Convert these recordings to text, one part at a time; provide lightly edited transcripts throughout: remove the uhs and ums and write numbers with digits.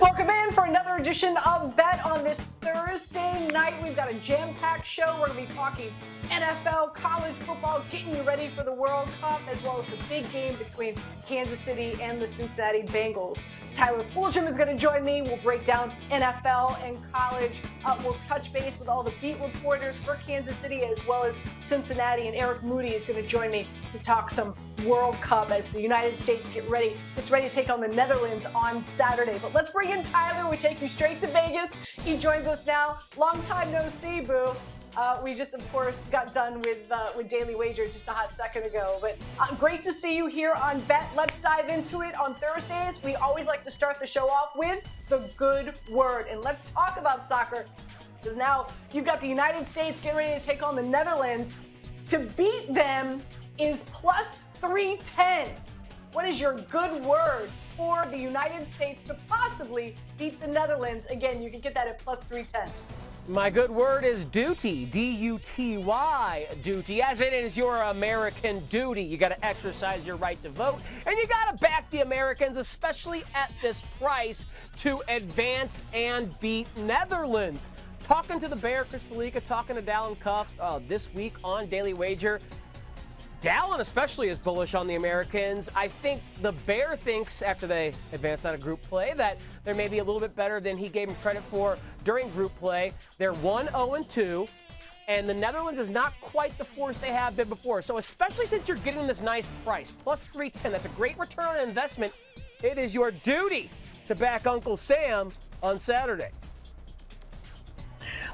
Welcome in for another edition of Bet on this Thursday night. We've got a jam-packed show. We're going to be talking NFL, college football, getting you ready for the World Cup, as well as the big game between Kansas City and the Cincinnati Bengals. Tyler Fulghum is going to join me. We'll break down NFL and college. We'll touch base with all the beat reporters for Kansas City as well as Cincinnati. And Eric Moody is going to join me to talk some World Cup as the United States gets ready to take on the Netherlands on Saturday. But let's bring in Tyler. We take you straight to Vegas. He joins us now. Long time no see, boo. We just, of course, got done with Daily Wager just a hot second ago. But great to see you here on Bet. Let's dive into it. On Thursdays, we always like to start the show off with the good word. And let's talk about soccer, because now you've got the United States getting ready to take on the Netherlands. To beat them is plus 310. What is your good word for the United States to possibly beat the Netherlands? Again, you can get that at plus 310. My good word is duty, D-U-T-Y, duty, as it is your American duty. You got to exercise your right to vote, and you got to back the Americans, especially at this price, to advance and beat Netherlands. Talking to the Bear, Chris Felica, talking to Dallin Cuff this week on Daily Wager. Dallin especially is bullish on the Americans. I think the Bear thinks, after they advanced out of group play, that they're maybe a little bit better than he gave them credit for during group play. They're 1-0-2, and the Netherlands is not quite the force they have been before. So especially since you're getting this nice price, plus 310, that's a great return on investment. It is your duty to back Uncle Sam on Saturday.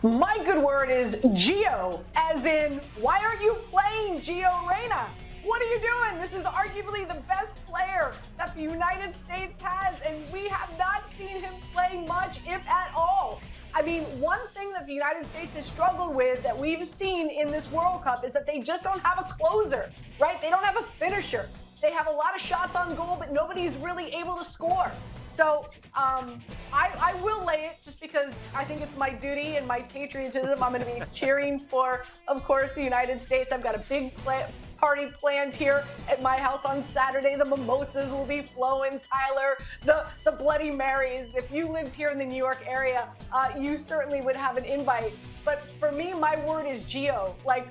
My good word is Gio, as in, why aren't you playing Gio Reyna? What are you doing? This is arguably the best player that the United States has, and we have not seen him play much, if at all. I mean, one thing that the United States has struggled with that we've seen in this World Cup is that they just don't have a closer, right? They don't have a finisher. They have a lot of shots on goal, but nobody's really able to score. So I will lay it just because I think it's my duty and my patriotism. I'm going to be cheering for, of course, the United States. I've got a big party planned here at my house on Saturday. The mimosas will be flowing, Tyler. The Bloody Marys. If you lived here in the New York area, you certainly would have an invite. But for me, my word is Gio. Like,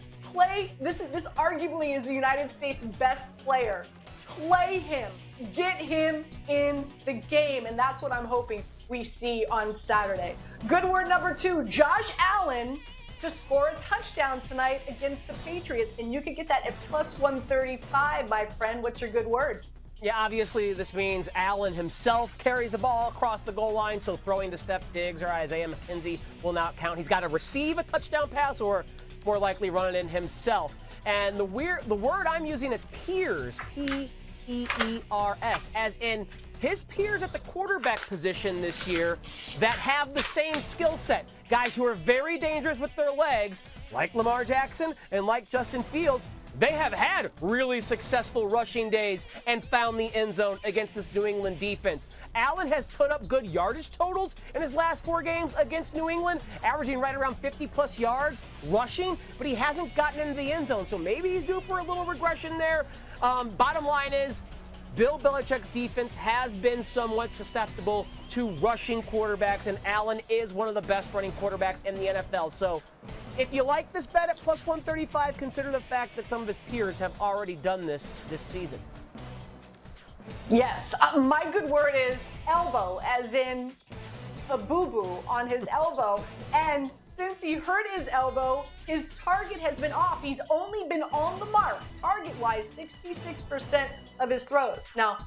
this arguably is the United States' best player. Play him. Get him in the game, and that's what I'm hoping we see on Saturday. Good word number 2, Josh Allen to score a touchdown tonight against the Patriots, and you can get that at plus 135, my friend. What's your good word? Yeah, obviously this means Allen himself carries the ball across the goal line, so throwing to Steph Diggs or Isaiah McKenzie will not count. He's got to receive a touchdown pass or more likely run it in himself. And the word I'm using is peers, P-E-E-R-S, as in his peers at the quarterback position this year that have the same skill set. Guys who are very dangerous with their legs, like Lamar Jackson and like Justin Fields. They have had really successful rushing days and found the end zone against this New England defense. Allen has put up good yardage totals in his last 4 games against New England, averaging right around 50-plus yards rushing, but he hasn't gotten into the end zone, so maybe he's due for a little regression there. Bottom line is, Bill Belichick's defense has been somewhat susceptible to rushing quarterbacks, and Allen is one of the best running quarterbacks in the NFL. So if you like this bet at plus 135, consider the fact that some of his peers have already done this season. Yes, my good word is elbow, as in a boo-boo on his elbow. And since he hurt his elbow, his target has been off. He's only been on the mark, target-wise, 66% of his throws. Now,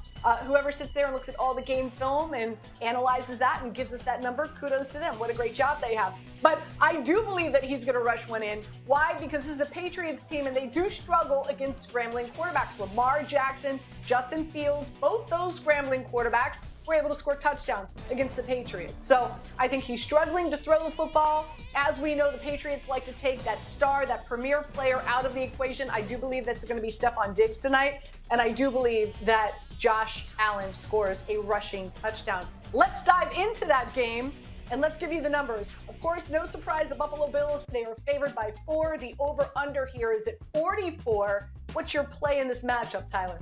whoever sits there and looks at all the game film and analyzes that and gives us that number, kudos to them. What a great job they have. But I do believe that he's going to rush one in. Why? Because this is a Patriots team, and they do struggle against scrambling quarterbacks. Lamar Jackson, Justin Fields, both those scrambling quarterbacks were able to score touchdowns against the Patriots. So I think he's struggling to throw the football. As we know, the Patriots like to take that star, that premier player out of the equation. I do believe that's going to be Stephon Diggs tonight, and I do believe that Josh Allen scores a rushing touchdown. Let's dive into that game, and let's give you the numbers. Of course, no surprise, the Buffalo Bills, they are favored by 4. The over-under here is at 44. What's your play in this matchup, Tyler?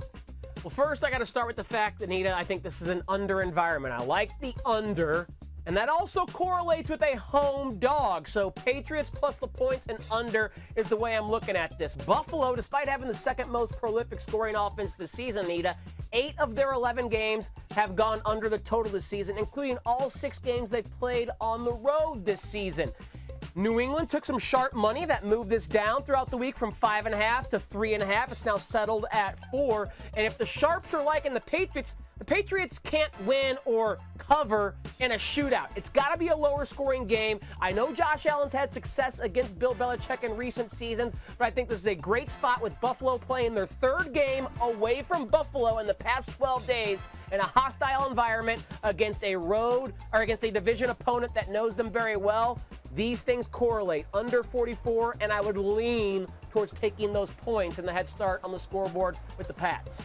Well, first, I got to start with the fact, Anita, I think this is an under environment. I like the under, and that also correlates with a home dog. So Patriots plus the points and under is the way I'm looking at this. Buffalo, despite having the second most prolific scoring offense this season, Anita, 8 of their 11 games have gone under the total this season, including all 6 games they've played on the road this season. New England took some sharp money that moved this down throughout the week from 5.5 to 3.5. It's now settled at 4. And if the sharps are liking the Patriots can't win or cover in a shootout. It's got to be a lower scoring game. I know Josh Allen's had success against Bill Belichick in recent seasons, but I think this is a great spot with Buffalo playing their 3rd game away from Buffalo in the past 12 days in a hostile environment against a division opponent that knows them very well. These things correlate. Under 44, and I would lean towards taking those points and the head start on the scoreboard with the Pats.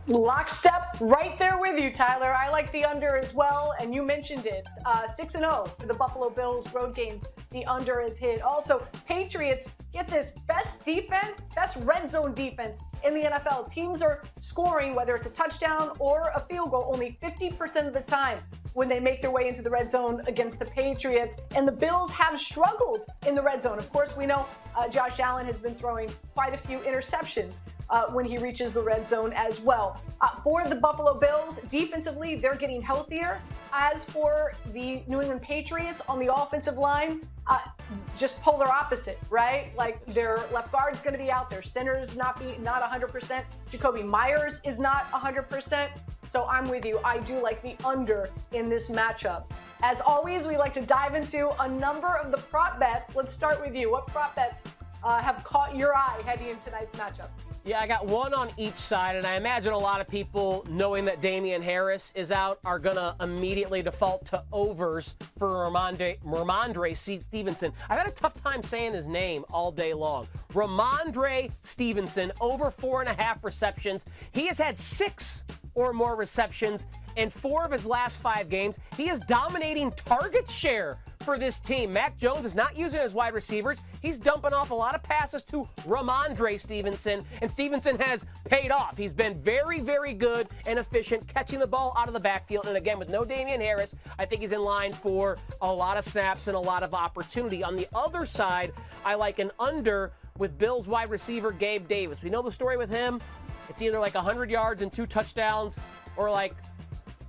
Lockstep, right there with you, Tyler. I like the under as well, and you mentioned it. 6-0 for the Buffalo Bills road games. The under is hit. Also, Patriots, get this, best defense, best red zone defense in the NFL. Teams are scoring, whether it's a touchdown or a field goal, only 50% of the time when they make their way into the red zone against the Patriots. And the Bills have struggled in the red zone. Of course, we know Josh Allen has been throwing quite a few interceptions when he reaches the red zone as well. For the Buffalo Bills, defensively, they're getting healthier. As for the New England Patriots on the offensive line, just polar opposite, right? Like their left guard's going to be out, their center's not 100%. Jacoby Myers is not 100%. So I'm with you. I do like the under in this matchup. As always, we like to dive into a number of the prop bets. Let's start with you. What prop bets have caught your eye heading into tonight's matchup? Yeah, I got one on each side, and I imagine a lot of people, knowing that Damian Harris is out, are going to immediately default to overs for Ramondre Stevenson. I've had a tough time saying his name all day long. Ramondre Stevenson, over 4.5 receptions. He has had 6 or more receptions in 4 of his last 5 games. He is dominating target share for this team. Mac Jones is not using his wide receivers. He's dumping off a lot of passes to Ramondre Stevenson, and Stevenson has paid off. He's been very, very good and efficient catching the ball out of the backfield. And again, with no Damian Harris, I think he's in line for a lot of snaps and a lot of opportunity. On the other side, I like an under with Bills wide receiver Gabe Davis. We know the story with him. It's either like 100 yards and 2 touchdowns or like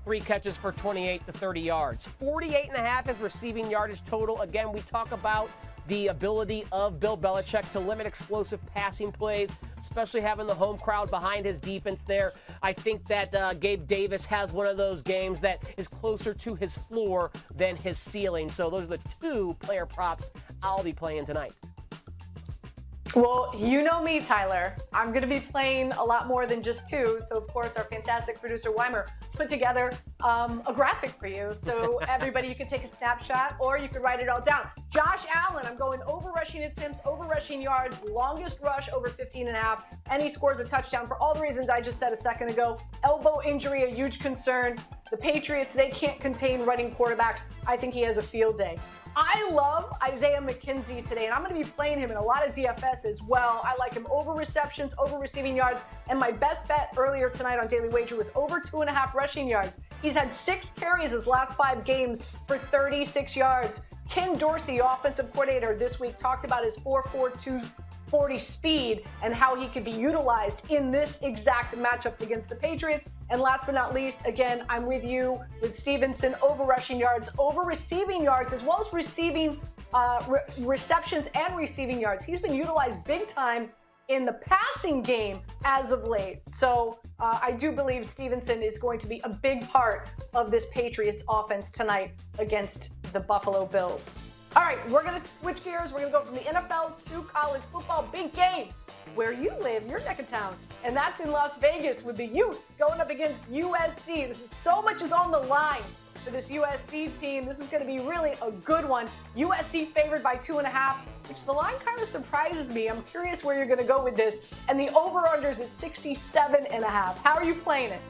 3 catches for 28 to 30 yards. 48.5 is receiving yardage total. Again, we talk about the ability of Bill Belichick to limit explosive passing plays, especially having the home crowd behind his defense there. I think that Gabe Davis has one of those games that is closer to his floor than his ceiling. So those are the 2 player props I'll be playing tonight. Well, you know me, Tyler. I'm going to be playing a lot more than just 2. So, of course, our fantastic producer, Weimer, put together a graphic for you. So, everybody, you can take a snapshot or you can write it all down. Josh Allen, I'm going over rushing attempts, over rushing yards, longest rush over 15.5, and he scores a touchdown for all the reasons I just said a second ago. Elbow injury, a huge concern. The Patriots, they can't contain running quarterbacks. I think he has a field day. I love Isaiah McKenzie today, and I'm going to be playing him in a lot of DFS as well. I like him over receptions, over receiving yards, and my best bet earlier tonight on Daily Wager was over 2.5 rushing yards. He's had 6 carries his last 5 games for 36 yards. Ken Dorsey, offensive coordinator this week, talked about his 4.42 40 speed and how he could be utilized in this exact matchup against the Patriots. And last but not least, again, I'm with you with Stevenson, over rushing yards, over receiving yards, as well as receiving receptions and receiving yards. He's been utilized big time in the passing game as of late. So I do believe Stevenson is going to be a big part of this Patriots offense tonight against the Buffalo Bills. All right, we're going to switch gears. We're going to go from the NFL to college football. Big game where you live, your neck of town, and that's in Las Vegas with the Utes going up against USC. So much is on the line for this USC team. This is going to be really a good one. USC favored by 2.5, which the line kind of surprises me. I'm curious where you're going to go with this. And the over-under's at 67.5. How are you playing it?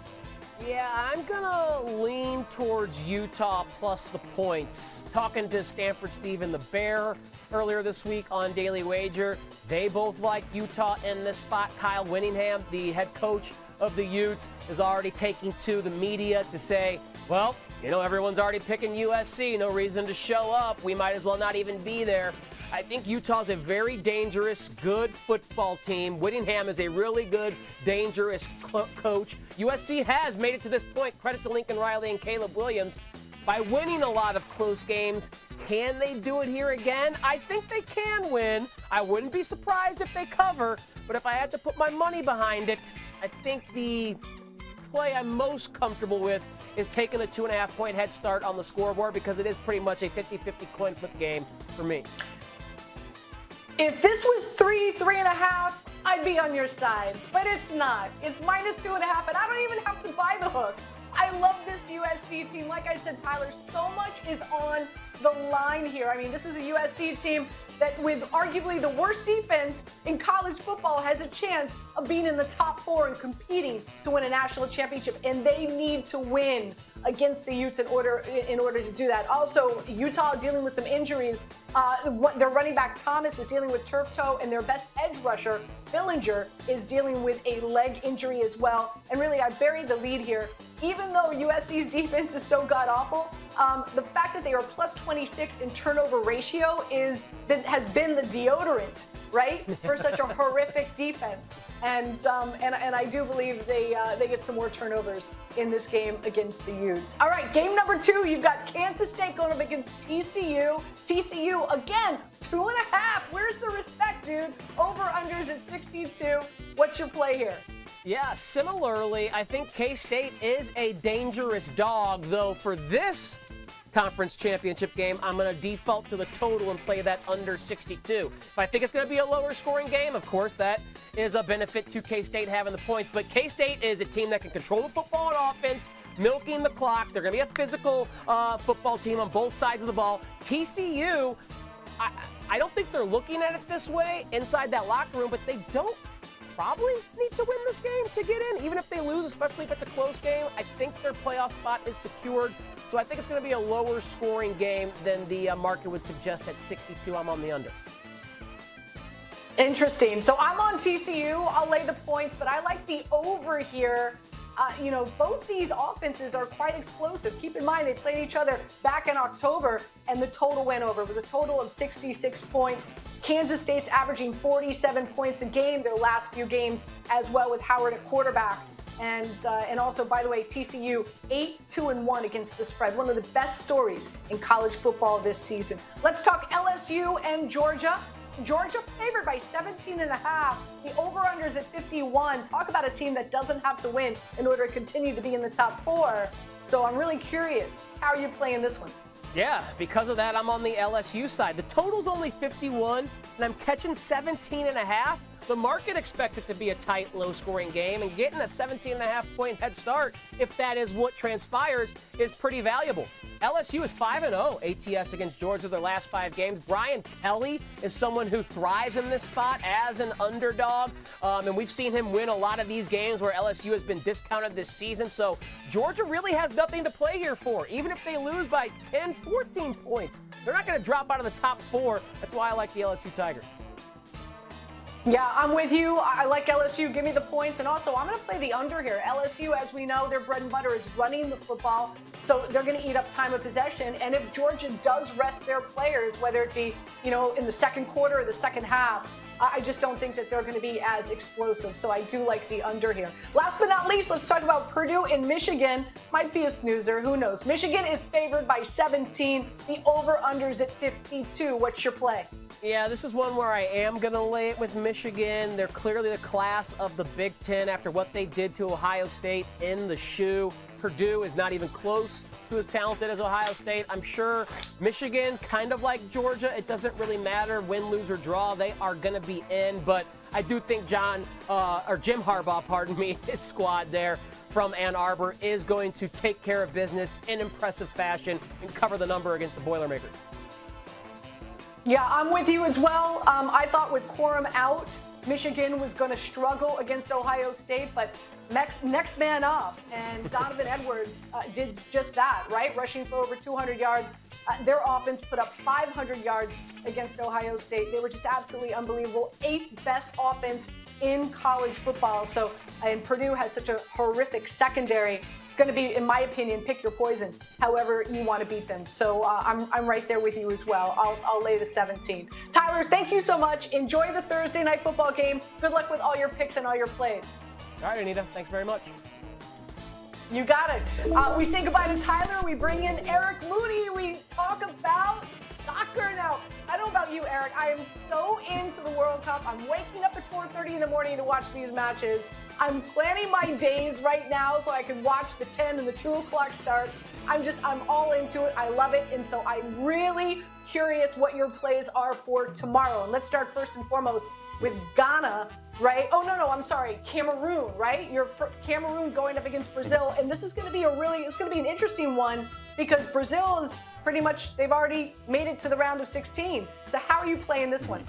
Yeah, I'm going to lean towards Utah plus the points. Talking to Stanford Steve and the Bear earlier this week on Daily Wager, they both like Utah in this spot. Kyle Whittingham, the head coach of the Utes is already taking to the media to say, well, everyone's already picking USC. No reason to show up. We might as well not even be there. I think Utah's a very dangerous, good football team. Whittingham is a really good, dangerous coach. USC has made it to this point. Credit to Lincoln Riley and Caleb Williams. By winning a lot of close games, can they do it here again? I think they can win. I wouldn't be surprised if they cover, but if I had to put my money behind it, I think the play I'm most comfortable with is taking a 2.5-point head start on the scoreboard because it is pretty much a 50-50 coin flip game for me. If this was 3.5, I'd be on your side, but it's not. It's -2.5, and I don't even have to buy the hook. I love this USC team. Like I said, Tyler, so much is on the line here. I mean, this is a USC team that with arguably the worst defense in college football has a chance of being in the top 4 and competing to win a national championship, and they need to win against the Utes in order to do that. Also, Utah dealing with some injuries. Their running back Thomas is dealing with turf toe, and their best edge rusher, Billinger, is dealing with a leg injury as well. And really, I buried the lead here. Even though USC's defense is so god-awful, the fact that they are plus 26 in turnover ratio has been the deodorant, right, for such a horrific defense. And I do believe they get some more turnovers in this game against the Utes. All right, game number 2, you've got Kansas State going up against TCU. TCU, again, 2.5. Where's the respect, dude? Over-unders at 62. What's your play here? Yeah, similarly, I think K-State is a dangerous dog, though for this conference championship game, I'm going to default to the total and play that under 62. If I think it's going to be a lower scoring game, of course, that is a benefit to K-State having the points. But K-State is a team that can control the football and offense, milking the clock. They're going to be a physical football team on both sides of the ball. TCU, I don't think they're looking at it this way inside that locker room, but they don't probably need to win this game to get in, even if they lose, especially if it's a close game. I think their playoff spot is secured, so I think it's going to be a lower scoring game than the market would suggest at 62. I'm on the under. Interesting. So I'm on TCU. I'll lay the points, but I like the over here. Both these offenses are quite explosive. Keep in mind, they played each other back in October, and the total went over. It was a total of 66 points. Kansas State's averaging 47 points a game their last few games as well, with Howard at quarterback. And also, by the way, TCU 8-2-1 against the spread. One of the best stories in college football this season. Let's talk LSU and Georgia. Georgia favored by 17.5. The over-unders at 51. Talk about a team that doesn't have to win in order to continue to be in the top 4. So I'm really curious. How are you playing this one? Yeah, because of that, I'm on the LSU side. The total's only 51, and I'm catching 17.5. The market expects it to be a tight, low-scoring game, and getting a 17.5-point head start, if that is what transpires, is pretty valuable. LSU is 5-0 ATS against Georgia their last 5 games. Brian Kelly is someone who thrives in this spot as an underdog, and we've seen him win a lot of these games where LSU has been discounted this season. So Georgia really has nothing to play here for. Even if they lose by 10, 14 points, they're not going to drop out of the top 4. That's why I like the LSU Tigers. Yeah, I'm with you. I like LSU. Give me the points. And also, I'm going to play the under here. LSU, as we know, their bread and butter is running the football. So they're going to eat up time of possession. And if Georgia does rest their players, whether it be, in the second quarter or the second half, I just don't think that they're going to be as explosive. So I do like the under here. Last but not least, let's talk about Purdue in Michigan. Might be a snoozer. Who knows? Michigan is favored by 17. The over-unders at 52. What's your play? Yeah, this is one where I am going to lay it with Michigan. They're clearly the class of the Big Ten after what they did to Ohio State in the shoe. Purdue is not even close to as talented as Ohio State. I'm sure Michigan, kind of like Georgia, it doesn't really matter win, lose, or draw. They are going to be in, but I do think Jim Harbaugh, his squad there from Ann Arbor is going to take care of business in impressive fashion and cover the number against the Boilermakers. Yeah, I'm with you as well. I thought with Corum out, Michigan was going to struggle against Ohio State, but next man up. And Donovan Edwards did just that, right? Rushing for over 200 yards. Their offense put up 500 yards against Ohio State. They were just absolutely unbelievable. 8th best offense in college football. So, and Purdue has such a horrific secondary. It's going to be, in my opinion, pick your poison, however you want to beat them. So I'm right there with you as well. I'll lay the 17. Tyler, thank you so much. Enjoy the Thursday night football game. Good luck with all your picks and all your plays. All right, Anita. Thanks very much. You got it. We say goodbye to Tyler. We bring in Eric Moody. We talk about soccer now. I don't know about you, Eric. I am so into the World Cup. I'm waking up at 4:30 in the morning to watch these matches. I'm planning my days right now so I can watch the 10 and the 2 o'clock starts. I'm all into it. I love it. And so I'm really curious what your plays are for tomorrow. And let's start first and foremost with Ghana, right? Oh, no, I'm sorry. Cameroon, right? Cameroon going up against Brazil. And this is going to be it's going to be an interesting one because Brazil is pretty much, they've already made it to the round of 16. So how are you playing this one?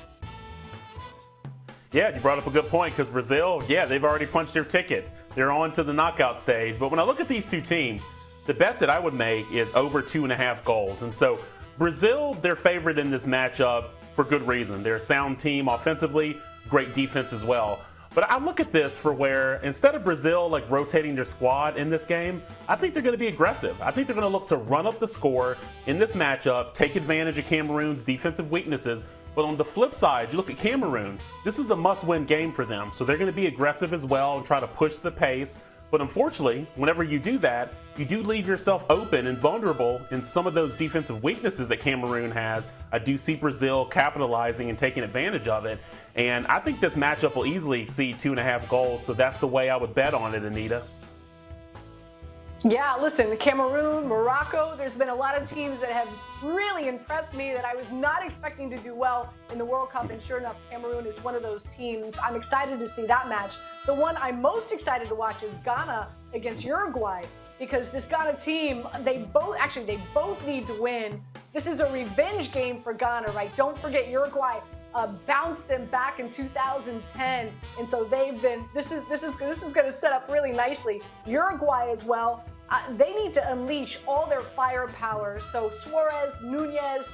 Yeah, you brought up a good point because Brazil, they've already punched their ticket. They're on to the knockout stage. But when I look at these two teams, the bet that I would make is over 2.5 goals. And so Brazil, they're favored in this matchup for good reason. They're a sound team offensively, great defense as well. But I look at this for where instead of Brazil like rotating their squad in this game, I think they're going to be aggressive. I think they're going to look to run up the score in this matchup, take advantage of Cameroon's defensive weaknesses. But on the flip side, you look at Cameroon, this is a must-win game for them. So they're going to be aggressive as well and try to push the pace. But unfortunately, whenever you do that, you do leave yourself open and vulnerable in some of those defensive weaknesses that Cameroon has. I do see Brazil capitalizing and taking advantage of it. And I think this matchup will easily exceed 2.5 goals. So that's the way I would bet on it, Anita. Yeah, listen, Cameroon, Morocco, there's been a lot of teams that have really impressed me that I was not expecting to do well in the World Cup, and sure enough, Cameroon is one of those teams. I'm excited to see that match. The one I'm most excited to watch is Ghana against Uruguay, because this Ghana team, they both need to win. This is a revenge game for Ghana, right? Don't forget Uruguay bounced them back in 2010, and so they've been. This is going to set up really nicely. Uruguay as well. They need to unleash all their firepower. So Suarez, Nunez,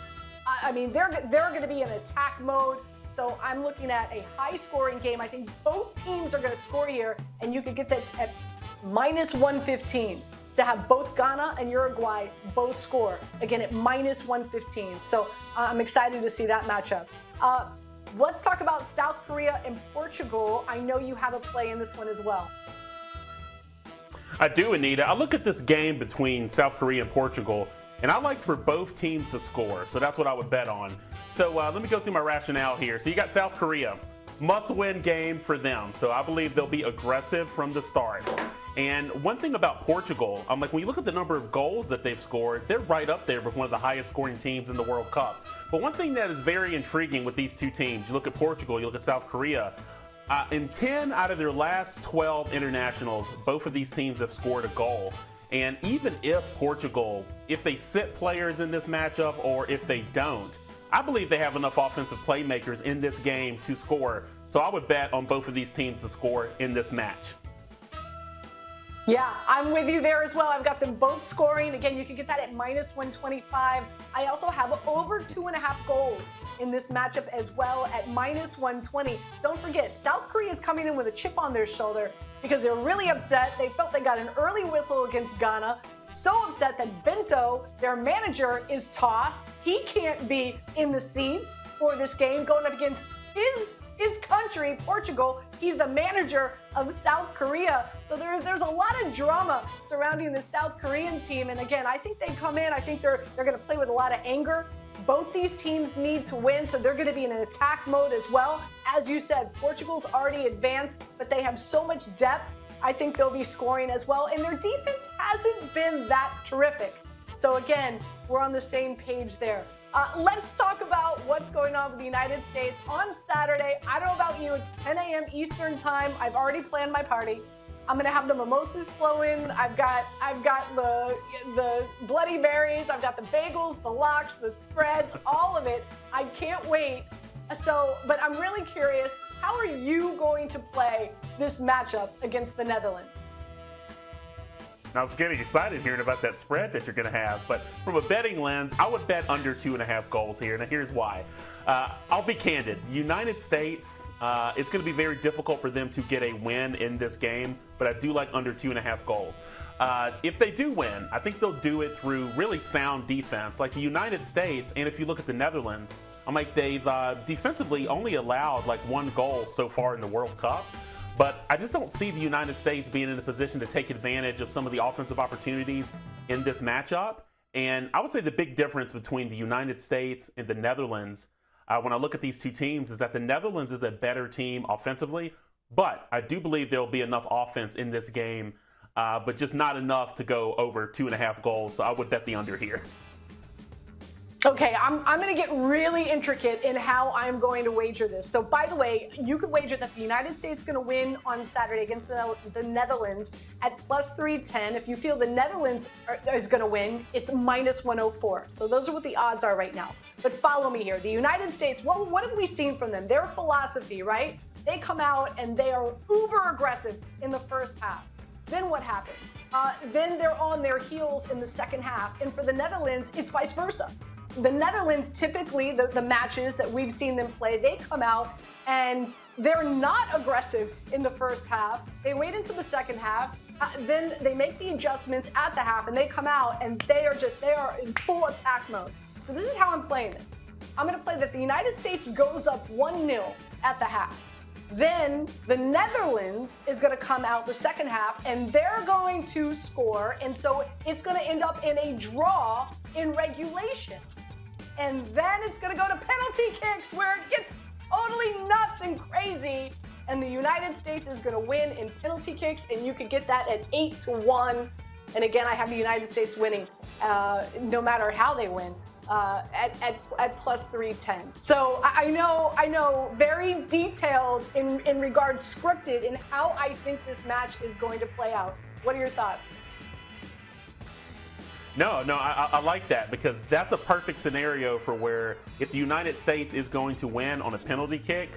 they're going to be in attack mode. So I'm looking at a high-scoring game. I think both teams are going to score here, and you could get this at -115 to have both Ghana and Uruguay both score. Again, at -115. So I'm excited to see that matchup. Let's talk about South Korea and Portugal. I know you have a play in this one as well. I do, Anita. I look at this game between South Korea and Portugal, and I like for both teams to score. So that's what I would bet on. So let me go through my rationale here. So you got South Korea. Must-win game for them. So I believe they'll be aggressive from the start. And one thing about Portugal, when you look at the number of goals that they've scored, they're right up there with one of the highest scoring teams in the World Cup. But one thing that is very intriguing with these two teams, you look at Portugal, you look at South Korea, in 10 out of their last 12 internationals, both of these teams have scored a goal. And even if Portugal, if they sit players in this matchup or if they don't, I believe they have enough offensive playmakers in this game to score. So I would bet on both of these teams to score in this match. Yeah, I'm with you there as well. I've got them both scoring. Again, you can get that at -125. I also have over 2.5 goals in this matchup as well at -120. Don't forget, South Korea is coming in with a chip on their shoulder because they're really upset. They felt they got an early whistle against Ghana. So upset that Bento, their manager, is tossed. He can't be in the seats for this game going up against his country, Portugal. He's the manager of South Korea. So there's a lot of drama surrounding the South Korean team. And again, I think they come in, I think they're going to play with a lot of anger. Both these teams need to win, so they're going to be in an attack mode as well. As you said, Portugal's already advanced, but they have so much depth. I think they'll be scoring as well. And their defense hasn't been that terrific. So again, we're on the same page there. Let's talk about what's going on with the United States on Saturday. I don't know about you, it's 10 a.m. Eastern time. I've already planned my party. I'm gonna have the mimosas flowing. I've got the Bloody Marys. I've got the bagels, the lox, the spreads, all of it. I can't wait. But I'm really curious, how are you going to play this matchup against the Netherlands? I was getting excited hearing about that spread that you're going to have. But from a betting lens, I would bet under 2.5 goals here. Now, here's why. I'll be candid. United States, it's going to be very difficult for them to get a win in this game, but I do like under 2.5 goals. If they do win, I think they'll do it through really sound defense. Like the United States, and if you look at the Netherlands, I'm like they've defensively only allowed like 1 goal so far in the World Cup. But I just don't see the United States being in a position to take advantage of some of the offensive opportunities in this matchup. And I would say the big difference between the United States and the Netherlands, when I look at these two teams, is that the Netherlands is a better team offensively. But I do believe there will be enough offense in this game, but just not enough to go over 2.5 goals. So I would bet the under here. Okay, I'm going to get really intricate in how I'm going to wager this. So, by the way, you could wager that the United States is going to win on Saturday against the Netherlands at plus 310. If you feel the Netherlands is going to win, it's minus 104. So those are what the odds are right now. But follow me here. The United States, what have we seen from them? Their philosophy, right? They come out and they are uber aggressive in the first half. Then what happens? Then they're on their heels in the second half. And for the Netherlands, it's vice versa. The Netherlands, typically, the matches that we've seen them play, they come out and they're not aggressive in the first half. They wait until the second half. Then they make the adjustments at the half and they come out and they are in full attack mode. So this is how I'm playing this. I'm going to play that the United States goes up 1-0 at the half. Then the Netherlands is going to come out the second half and they're going to score. And so it's going to end up in a draw in regulation. And then it's going to go to penalty kicks where it gets totally nuts and crazy. And the United States is going to win in penalty kicks. And you could get that at 8-1. And again, I have the United States winning no matter how they win. At plus 310. So I know, very detailed in regards scripted in how I think this match is going to play out. What are your thoughts? No, I like that because that's a perfect scenario for where if the United States is going to win on a penalty kick,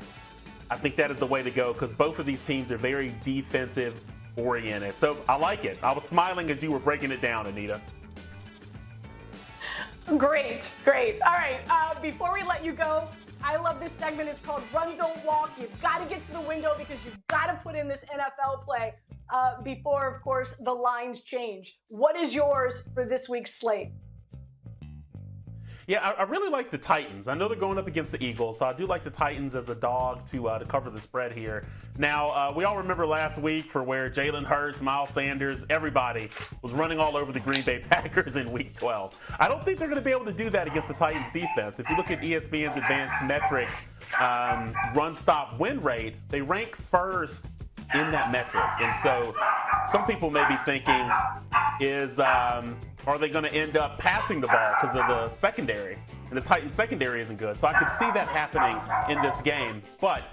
I think that is the way to go because both of these teams are very defensive oriented. So I like it. I was smiling as you were breaking it down, Anita. Great. All right, before we let you go, I love this segment. It's called Run, Don't Walk. You've got to get to the window because you've got to put in this NFL play before, of course, the lines change. What is yours for this week's slate? Yeah, I really like the Titans. I know they're going up against the Eagles, so I do like the Titans as a dog to cover the spread here. Now, we all remember last week for where Jalen Hurts, Miles Sanders, everybody was running all over the Green Bay Packers in Week 12. I don't think they're going to be able to do that against the Titans defense. If you look at ESPN's advanced metric run-stop-win rate, they rank first in that metric. And so some people may be thinking, are they going to end up passing the ball because of the secondary? And the Titans secondary isn't good. So I could see that happening in this game. But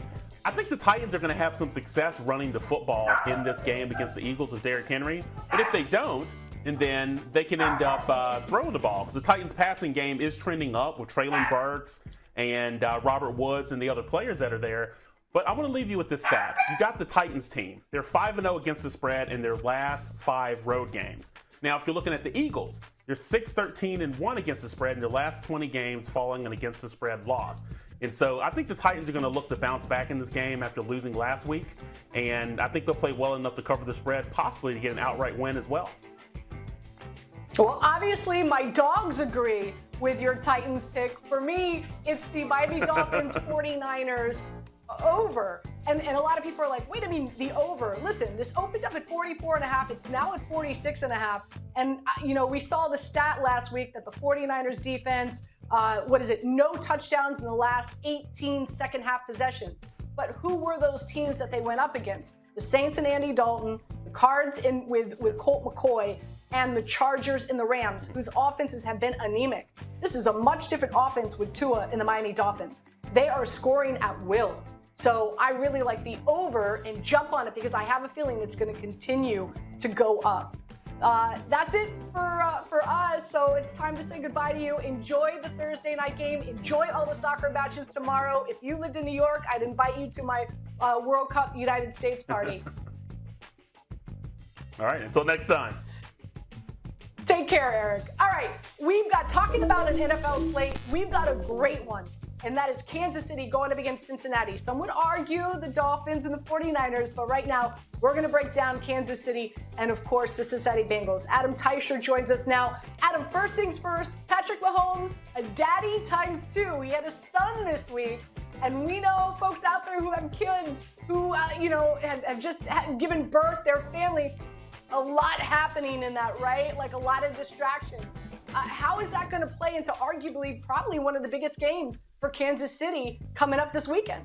I think the Titans are going to have some success running the football in this game against the Eagles with Derrick Henry. But if they don't, and then they can end up throwing the ball because the Titans passing game is trending up with Treylon Burks and Robert Woods and the other players that are there. But I want to leave you with this stat. You got the Titans team. They're 5-0 against the spread in their last 5 road games. Now, if you're looking at the Eagles, they're 6-13-1 against the spread in their last 20 games following an against the spread loss. And so I think the Titans are going to look to bounce back in this game after losing last week. And I think they'll play well enough to cover the spread, possibly to get an outright win as well. Well, obviously, my dogs agree with your Titans pick. For me, it's the Miami Dolphins 49ers over. And a lot of people are like, wait, I mean, the over. Listen, this opened up at 44.5. It's now at 46.5. And, we saw the stat last week that the 49ers defense, no touchdowns in the last 18 second half possessions. But who were those teams that they went up against? The Saints and Andy Dalton, the Cards with Colt McCoy, and the Chargers and the Rams, whose offenses have been anemic. This is a much different offense with Tua and the Miami Dolphins. They are scoring at will. So I really like the over and jump on it because I have a feeling it's going to continue to go up. That's it for us. So it's time to say goodbye to you. Enjoy the Thursday night game. Enjoy all the soccer matches tomorrow. If you lived in New York, I'd invite you to my World Cup United States party. All right. Until next time. care, Eric. All right, we've got, talking about an NFL slate, we've got a great one, and that is Kansas City going up against Cincinnati. Some would argue the Dolphins and the 49ers, but right now we're going to break down Kansas City and, of course, the Cincinnati Bengals. Adam Teicher joins us now. Adam, first things first, Patrick Mahomes, a daddy times two. He had a son this week, and we know folks out there who have kids who, have just given birth, their family. A lot happening in that, right? Like a lot of distractions. How is that going to play into arguably probably one of the biggest games for Kansas City coming up this weekend?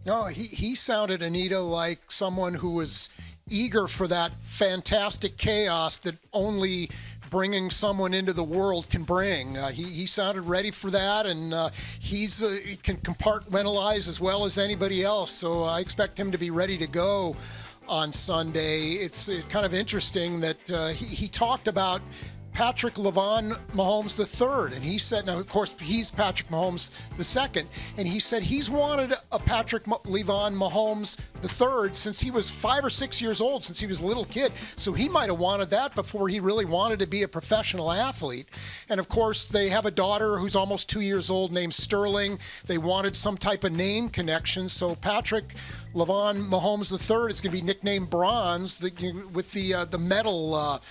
No, he sounded, Anita, like someone who was eager for that fantastic chaos that only bringing someone into the world can bring. He sounded ready for that, and he can compartmentalize as well as anybody else. So I expect him to be ready to go on Sunday. It's kind of interesting that he talked about Patrick LeVon Mahomes III, and he said, now of course he's Patrick Mahomes II, and he said he's wanted a Patrick LeVon Mahomes III since he was 5 or 6 years old, since he was a little kid. So he might have wanted that before he really wanted to be a professional athlete. And of course they have a daughter who's almost 2 years old named Sterling. They wanted some type of name connection, so Patrick LeVon Mahomes III is going to be nicknamed Bronze with the medal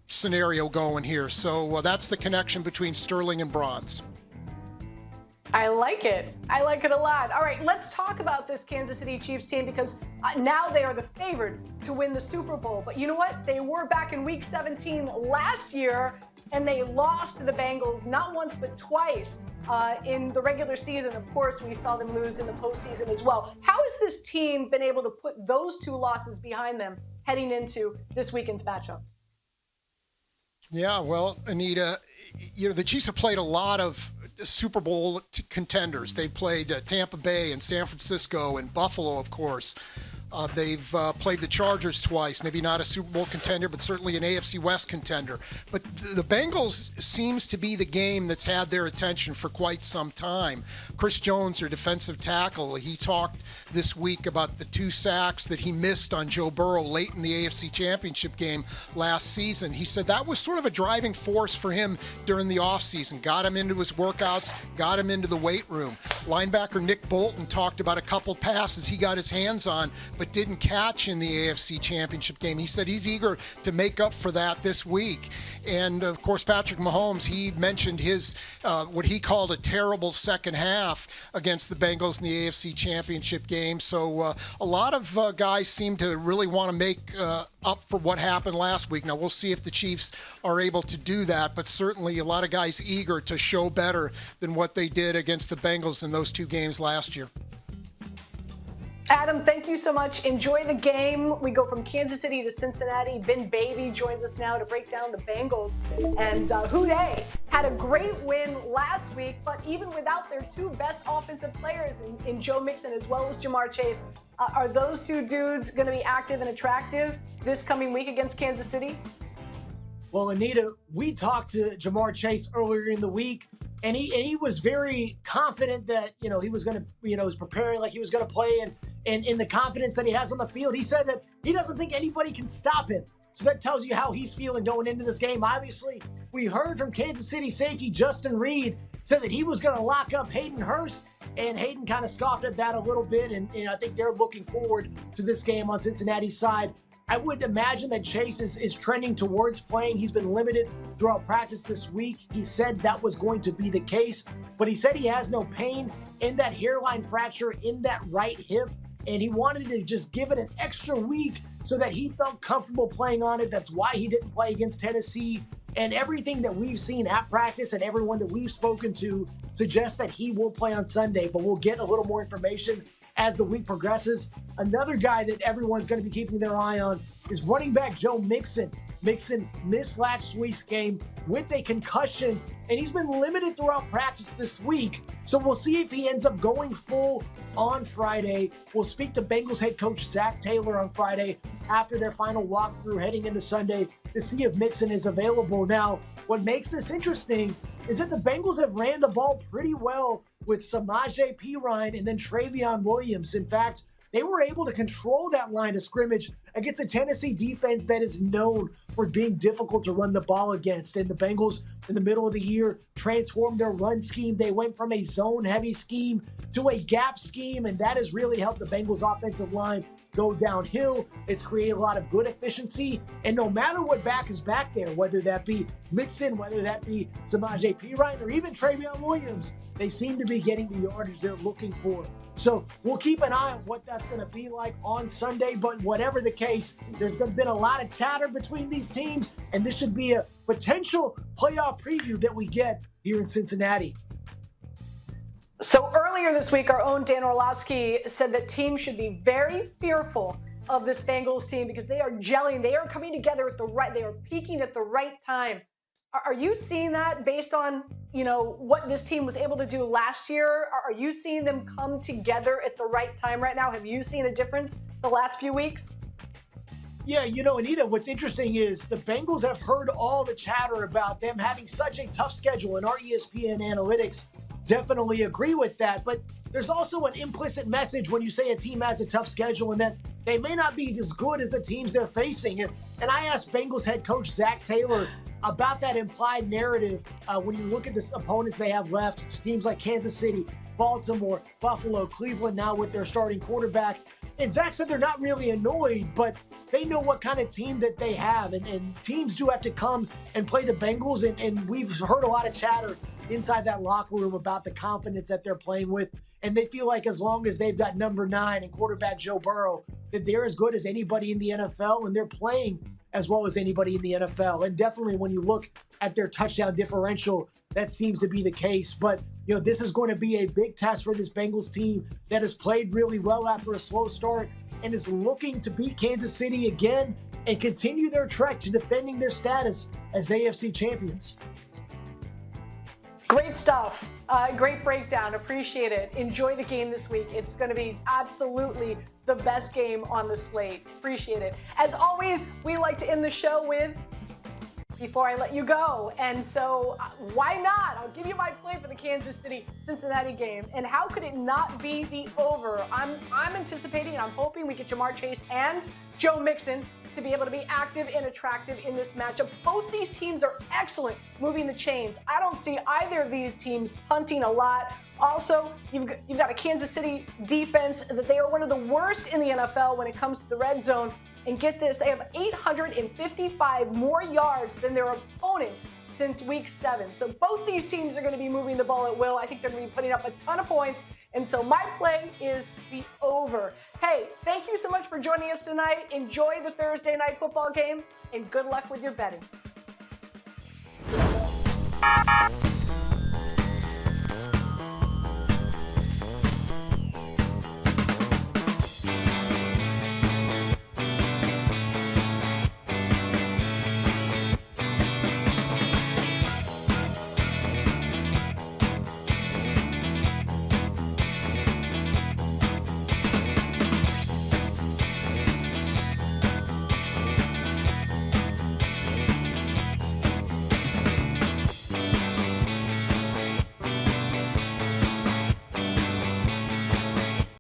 scenario going here. So that's the connection between Sterling and Bronze. I like it. I like it a lot. All right, let's talk about this Kansas City Chiefs team because now they are the favored to win the Super Bowl. But you know what? They were back in Week 17 last year, and they lost to the Bengals not once but twice in the regular season. Of course, we saw them lose in the postseason as well. How has this team been able to put those two losses behind them heading into this weekend's matchup? Yeah, well, Anita, the Chiefs have played a lot of Super Bowl contenders. They played Tampa Bay and San Francisco and Buffalo, of course. They've played the Chargers twice, maybe not a Super Bowl contender, but certainly an AFC West contender. But the Bengals seems to be the game that's had their attention for quite some time. Chris Jones, their defensive tackle, he talked this week about the 2 sacks that he missed on Joe Burrow late in the AFC Championship game last season. He said that was sort of a driving force for him during the offseason. Got him into his workouts, got him into the weight room. Linebacker Nick Bolton talked about a couple passes he got his hands on but didn't catch in the AFC Championship game. He said he's eager to make up for that this week. And, of course, Patrick Mahomes, he mentioned his what he called a terrible second half against the Bengals in the AFC Championship game. So a lot of guys seem to really want to make up for what happened last week. Now, we'll see if the Chiefs are able to do that, but certainly a lot of guys eager to show better than what they did against the Bengals in those 2 games last year. Adam, thank you so much. Enjoy the game. We go from Kansas City to Cincinnati. Ben Baby joins us now to break down the Bengals. And who they had a great win last week, but even without their 2 best offensive players in Joe Mixon as well as Jamar Chase, are those 2 dudes going to be active and attractive this coming week against Kansas City? Well, Anita, we talked to Jamar Chase earlier in the week, and he was very confident that, he was going to, was preparing like he was going to play, and in the confidence that he has on the field. He said that he doesn't think anybody can stop him. So that tells you how he's feeling going into this game. Obviously, we heard from Kansas City safety Justin Reed said that he was going to lock up Hayden Hurst, and Hayden kind of scoffed at that a little bit, and I think they're looking forward to this game on Cincinnati's side. I would imagine that Chase is trending towards playing. He's been limited throughout practice this week. He said that was going to be the case, but he said he has no pain in that hairline fracture in that right hip, and he wanted to just give it an extra week so that he felt comfortable playing on it. That's why he didn't play against Tennessee. And everything that we've seen at practice and everyone that we've spoken to suggests that he will play on Sunday, but we'll get a little more information as the week progresses. Another guy that everyone's going to be keeping their eye on is running back Joe Mixon. Mixon missed last week's game with a concussion, and he's been limited throughout practice this week. So we'll see if he ends up going full on Friday. We'll speak to Bengals head coach Zach Taylor on Friday after their final walkthrough heading into Sunday to see if Mixon is available. Now, what makes this interesting is that the Bengals have ran the ball pretty well with Samaje Perine and then Travion Williams. In fact, they were able to control that line of scrimmage against a Tennessee defense that is known for being difficult to run the ball against. And the Bengals, in the middle of the year, transformed their run scheme. They went from a zone-heavy scheme to a gap scheme, and that has really helped the Bengals offensive line go downhill. It's created a lot of good efficiency, and no matter what back is back there, whether that be Mixon, whether that be Samaje Perine, or even Travion Williams, they seem to be getting the yardage they're looking for. So we'll keep an eye on what that's going to be like on Sunday, but whatever the case, there's been a lot of chatter between these teams, and this should be a potential playoff preview that we get here in Cincinnati. So earlier this week, our own Dan Orlovsky said that teams should be very fearful of this Bengals team because they are gelling. They are coming together they are peaking at the right time. Are you seeing that based on, what this team was able to do last year? Are you seeing them come together at the right time right now? Have you seen a difference the last few weeks? Yeah, Anita, what's interesting is the Bengals have heard all the chatter about them having such a tough schedule, and our ESPN analytics definitely agree with that. But there's also an implicit message when you say a team has a tough schedule and that they may not be as good as the teams they're facing. And I asked Bengals head coach Zach Taylor about that implied narrative when you look at the opponents they have left, teams like Kansas City, Baltimore, Buffalo, Cleveland now with their starting quarterback. And Zach said they're not really annoyed, but they know what kind of team that they have. And teams do have to come and play the Bengals. And we've heard a lot of chatter inside that locker room about the confidence that they're playing with. And they feel like as long as they've got number 9 and quarterback Joe Burrow, that they're as good as anybody in the NFL, and they're playing as well as anybody in the NFL. And definitely when you look at their touchdown differential, that seems to be the case. But, this is going to be a big test for this Bengals team that has played really well after a slow start and is looking to beat Kansas City again and continue their trek to defending their status as AFC champions. Great stuff. Great breakdown. Appreciate it. Enjoy the game this week. It's going to be absolutely the best game on the slate. Appreciate it. As always, we like to end the show with before I let you go. And so why not? I'll give you my play for the Kansas City-Cincinnati game. And how could it not be the over? I'm anticipating and I'm hoping we get Jamar Chase and Joe Mixon to be able to be active and attractive in this matchup. Both these teams are excellent moving the chains. I don't see either of these teams punting a lot. Also, you've got a Kansas City defense that they are one of the worst in the NFL when it comes to the red zone. And get this, they have 855 more yards than their opponents since week 7. So both these teams are going to be moving the ball at will. I think they're going to be putting up a ton of points. And so my play is the over. Hey, thank you so much for joining us tonight. Enjoy the Thursday night football game and good luck with your betting.